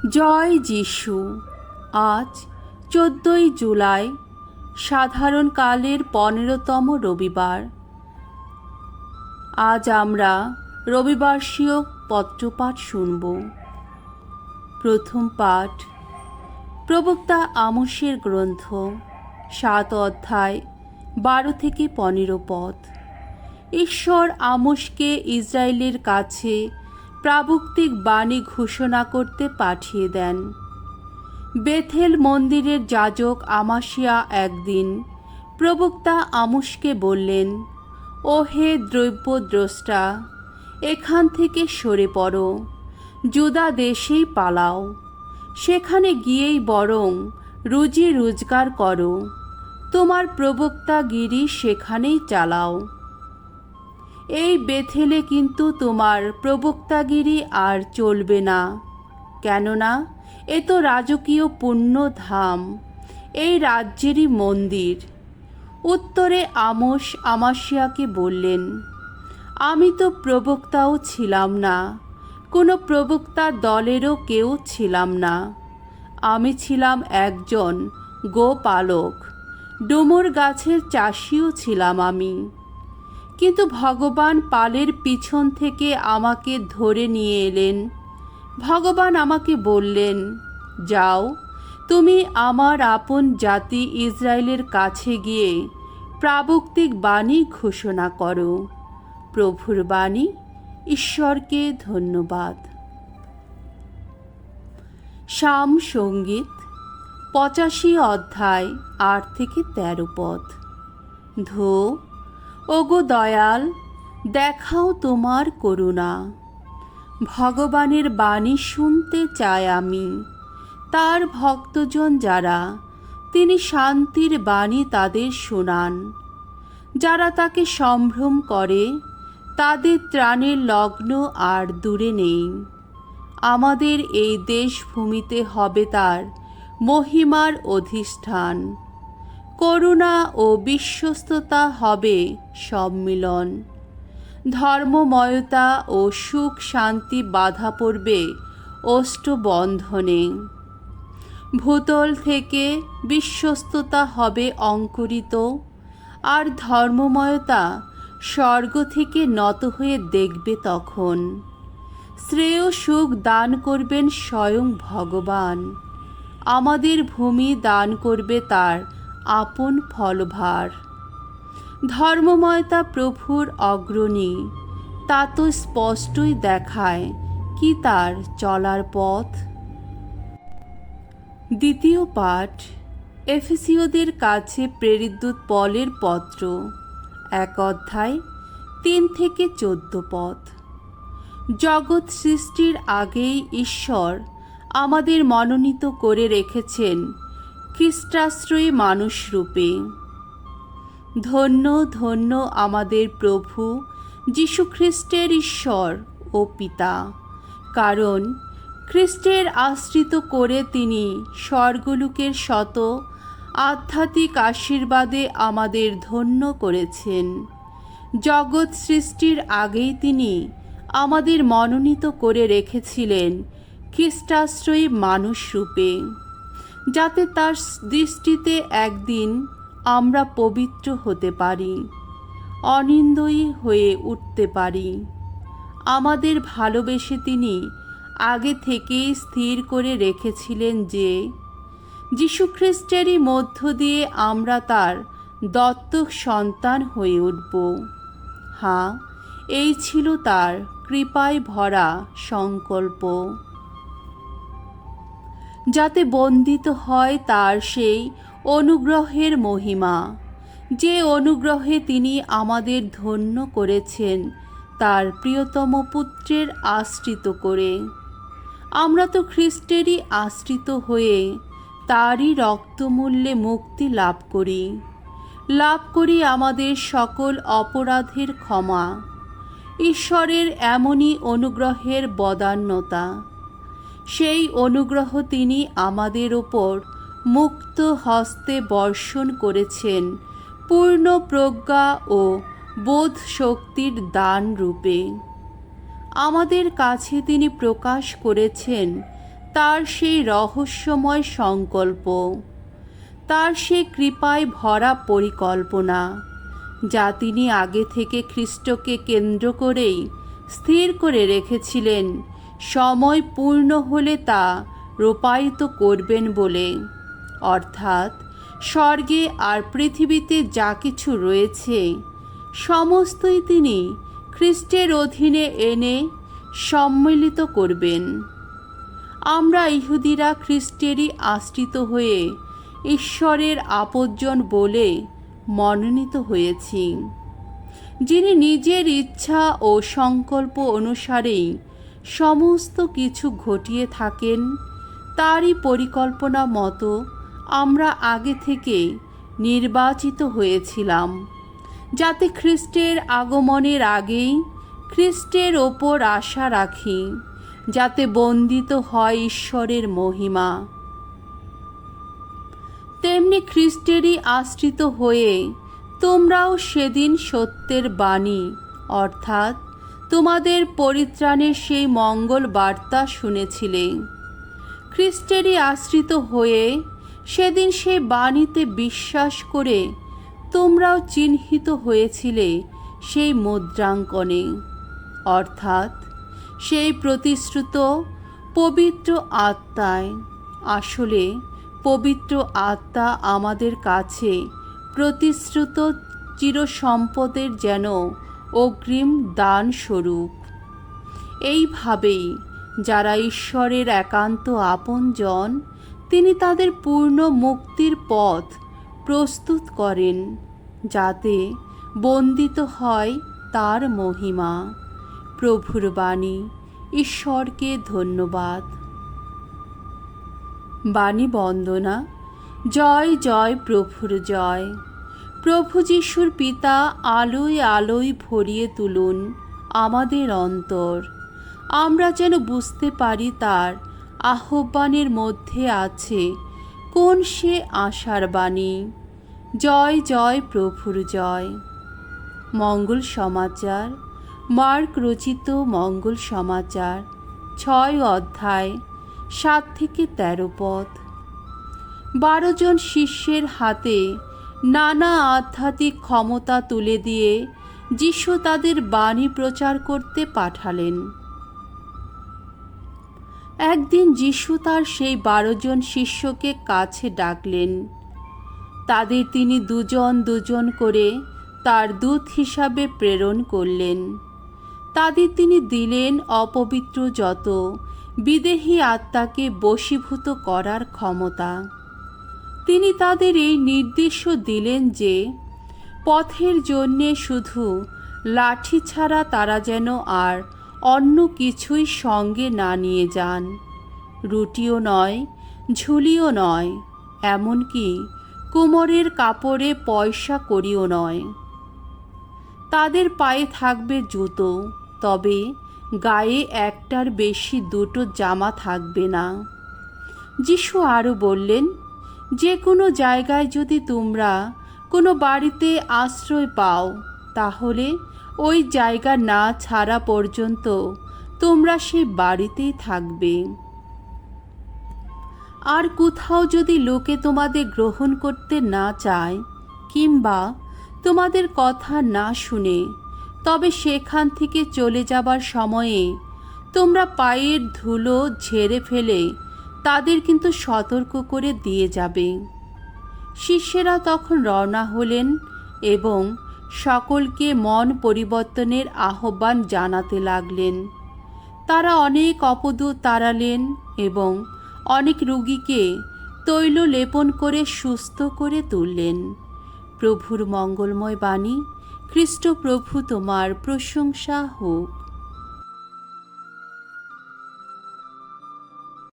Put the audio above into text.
জয় যিশু। আজ 14ই জুলাই, সাধারণকালের 15তম রবিবার। আজ আমরা রবিবার্ষীয় পত্রপাঠ শুনব। প্রথম পাঠ প্রবক্তা আমোসের গ্রন্থ, 7 অধ্যায় 12 থেকে 15 পদ। ঈশ্বর আমোসকে ইসরায়েলের কাছে প্রাবক্তিক বাণী ঘোষণা করতে পাঠিয়ে দেন। বেথেল মন্দিরের যাজক আমাসিয়া একদিন প্রবক্তা আমোসকে বললেন, ও হে দ্রব্যদ্রষ্টা, এখান থেকে সরে পড়ো, জুদা দেশেই পালাও, সেখানে গিয়েই বরং রুজি রোজগার করো, তোমার প্রবক্তাগিরি সেখানেই চালাও। এই বেথেলে কিন্তু তোমার প্রবক্তাগিরি আর চলবে না, কেননা এ তো রাজকীয় পুণ্যধাম, এই রাজ্যেরই মন্দির। উত্তরে আমোস আমাসিয়াকে বললেন, আমি তো প্রবক্তাও ছিলাম না, কোনো প্রবক্তা দলেরও কেউ ছিলাম না। আমি ছিলাম একজন গোপালক, ডুমুর গাছের চাষিও ছিলাম আমি। কিন্তু ভগবান পালের পিছন থেকে আমাকে ধরে নিয়ে এলেন। ভগবান আমাকে বললেন, যাও, তুমি আমার আপন জাতি ইসরায়েলের কাছে গিয়ে প্রাবক্তিক বাণী ঘোষণা করো। প্রভুর বাণী। ঈশ্বরকে ধন্যবাদ। সাম সঙ্গীত 85 অধ্যায় 8 থেকে 13 পদ। ধো, ওগো দয়াল, দেখাও তোমার করুণা। ভগবানের বাণী শুনতে চাই আমি, তার ভক্তজন যারা, তিনি শান্তির বাণী তাদের শোনান। যারা তাকে সম্ভ্রম করে, তাদের ত্রাণের লগ্ন আর দূরে নেই। আমাদের এই দেশভূমিতে হবে তার মহিমার অধিষ্ঠান। করুণা ও বিশ্বস্ততা হবে সম্মিলন। ধর্মময়তা ও সুখ শান্তি বাধা পড়বে অষ্টবন্ধনে। ভূতল থেকে বিশ্বস্ততা হবে অঙ্কুরিত, আর ধর্মময়তা স্বর্গ থেকে নত হয়ে দেখবে তখন। শ্রেয় সুখ দান করবেন স্বয়ং ভগবান, আমাদের ভূমি দান করবে তার আপন ফলভার। ধর্মময়তা প্রভুর অগ্রণী, তা তো স্পষ্টই দেখায় কি তার চলার পথ। দ্বিতীয় পাঠ এফেসীয়দের কাছে প্রেরিতদূত পলের পত্র, 1 অধ্যায় 3 থেকে 14 পদ। জগৎ সৃষ্টির আগেই ঈশ্বর আমাদের মনোনীত করে রেখেছেন খ্রিস্টাশ্রয়ী মানুষরূপে। ধন্য ধন্য আমাদের প্রভু যীশুখ্রিস্টের ঈশ্বর ও পিতা, কারণ খ্রিস্টের আশ্রিত করে তিনি স্বর্গলোকের শত আধ্যাত্মিক আশীর্বাদে আমাদের ধন্য করেছেন। জগৎ সৃষ্টির আগেই তিনি আমাদের মনোনীত করে রেখেছিলেন খ্রিস্টাশ্রয়ী মানুষরূপে, যাতে তার দৃষ্টিতে একদিন আমরা পবিত্র হতে পারি, অনিন্দয়ী হয়ে উঠতে পারি। আমাদের ভালোবেসে তিনি আগে থেকেই স্থির করে রেখেছিলেন যে যীশুখ্রিস্টেরই মধ্য দিয়ে আমরা তার দত্তক সন্তান হয়ে উঠব। হ্যাঁ, এই ছিল তার কৃপায় ভরা সংকল্প, যাতে বন্দিত হয় তার সেই অনুগ্রহের মহিমা, যে অনুগ্রহে তিনি আমাদের ধন্য করেছেন তার প্রিয়তম পুত্রের আশ্রিত করে। আমরা তো খ্রিস্টেরই আশ্রিত হয়ে তারই রক্তমূল্যে মুক্তি লাভ করি আমাদের সকল অপরাধের ক্ষমা। ঈশ্বরের এমনই অনুগ্রহের বদান্যতা। সেই অনুগ্রহ তিনি আমাদের ওপর মুক্ত হস্তে বর্ষণ করেছেন পূর্ণ প্রজ্ঞা ও বোধ শক্তির দান রূপে। আমাদের কাছে তিনি প্রকাশ করেছেন তার সেই রহস্যময় সংকল্প, তার সেই কৃপায় ভরা পরিকল্পনা, যা তিনি আগে থেকে খ্রিস্টকে কেন্দ্র করেই স্থির করে রেখেছিলেন সময় পূর্ণ হলে তা রূপায়িত করবেন বলে। অর্থাৎ স্বর্গে আর পৃথিবীতে যা কিছু রয়েছে সমস্তই তিনি খ্রিস্টের অধীনে এনে সম্মিলিত করবেন। আমরা ইহুদিরা খ্রিস্টেরই আশ্রিত হয়ে ঈশ্বরের আপনজন বলে মনোনীত হয়েছি, যিনি নিজের ইচ্ছা ও সংকল্প অনুসারেই সমস্ত কিছু ঘটিয়ে থাকেন। তারই পরিকল্পনা মতো আমরা আগে থেকে নির্বাচিত হয়েছিলাম, যাতে খ্রিস্টের আগমনের আগেই খ্রিস্টের ওপর আশা রাখি, যাতে বন্দিত হয় ঈশ্বরের মহিমা। তেমনি খ্রিস্টেরই আশ্রিত হয়ে তোমরাও সেদিন সত্যের বাণী অর্থাৎ তোমাদের পরিত্রাণের সেই মঙ্গল বার্তা শুনেছিলে। খ্রিস্টেরই আশ্রিত হয়ে সেদিন সেই বাণীতে বিশ্বাস করে তোমরাও চিহ্নিত হয়েছিলে সেই মুদ্রাঙ্কনে, অর্থাৎ সেই প্রতিশ্রুত পবিত্র আত্মায়। আসলে পবিত্র আত্মা আমাদের কাছে প্রতিশ্রুত চিরসম্পদের যেন অগ্রিম দান স্বরূপ। এইভাবেই যারা ঈশ্বরের একান্ত আপনজন, তিনি তাদের পূর্ণ মুক্তির পথ প্রস্তুত করেন, যাতে বন্দিত হয় তার মহিমা। প্রভুর বাণী। ঈশ্বরকে ধন্যবাদ। বাণী বন্দনা। জয় জয় প্রভুর জয়। প্রভু যিশুর পিতা আলোয় আলোয় ভরিয়ে তুলুন আমাদের অন্তর, আমরা যেন বুঝতে পারি তার আহ্বানের মধ্যে আছে কোন সে আশার বাণী। জয় জয় প্রভুর জয়। মঙ্গল সমাচার। মার্ক রচিত মঙ্গল সমাচার 6 অধ্যায় 7 থেকে 13 পদ। 12 জন শিষ্যের হাতে নানা আধ্যাত্মিক ক্ষমতা তুলে দিয়ে যিশু তাদের বাণী প্রচার করতে পাঠালেন। একদিন যিশু তার সেই 12 জন শিষ্যকে কাছে ডাকলেন। তাদের তিনি দুজন দুজন করে তার দূত হিসাবে প্রেরণ করলেন। তাদের তিনি দিলেন অপবিত্র যত বিদেহী আত্মাকে বশীভূত করার ক্ষমতা। তিনি তাদের এই নির্দেশ দিলেন যে পথের জন্যে শুধু লাঠি ছাড়া তারা যেন আর অন্য কিছুই সঙ্গে না নিয়ে যান। রুটিও নয়, ঝুলিও নয়, এমনকি কোমরের কাপড়ে পয়সা কড়িও নয়। তাদের পায়ে থাকবে জুতো, তবে গায়ে একটার বেশি 2টো জামা থাকবে না। যিশু আরও বললেন, যে কোনো জায়গায় যদি তোমরা কোনো বাড়িতে আশ্রয় পাও, তাহলে ওই জায়গা না ছাড়া পর্যন্ত তোমরা সেই বাড়িতেই থাকবে। আর কোথাও যদি লোকে তোমাদের গ্রহণ করতে না চায় কিংবা তোমাদের কথা না শুনে, তবে সেখান থেকে চলে যাবার সময়ে তোমরা পায়ের ধুলো ঝেড়ে ফেলে তাদের কিন্তু সতর্ক করে দিয়ে যাবে। শিষ্যেরা তখন রওনা হলেন এবং সকলকে মন পরিবর্তনের আহ্বান জানাতে লাগলেন। তারা অনেক অপদূত তাড়ালেন এবং অনেক রোগীকে তৈল লেপন করে সুস্থ করে তুললেন। প্রভুর মঙ্গলময় বাণী। খ্রিস্ট প্রভু তোমার প্রশংসা হোক।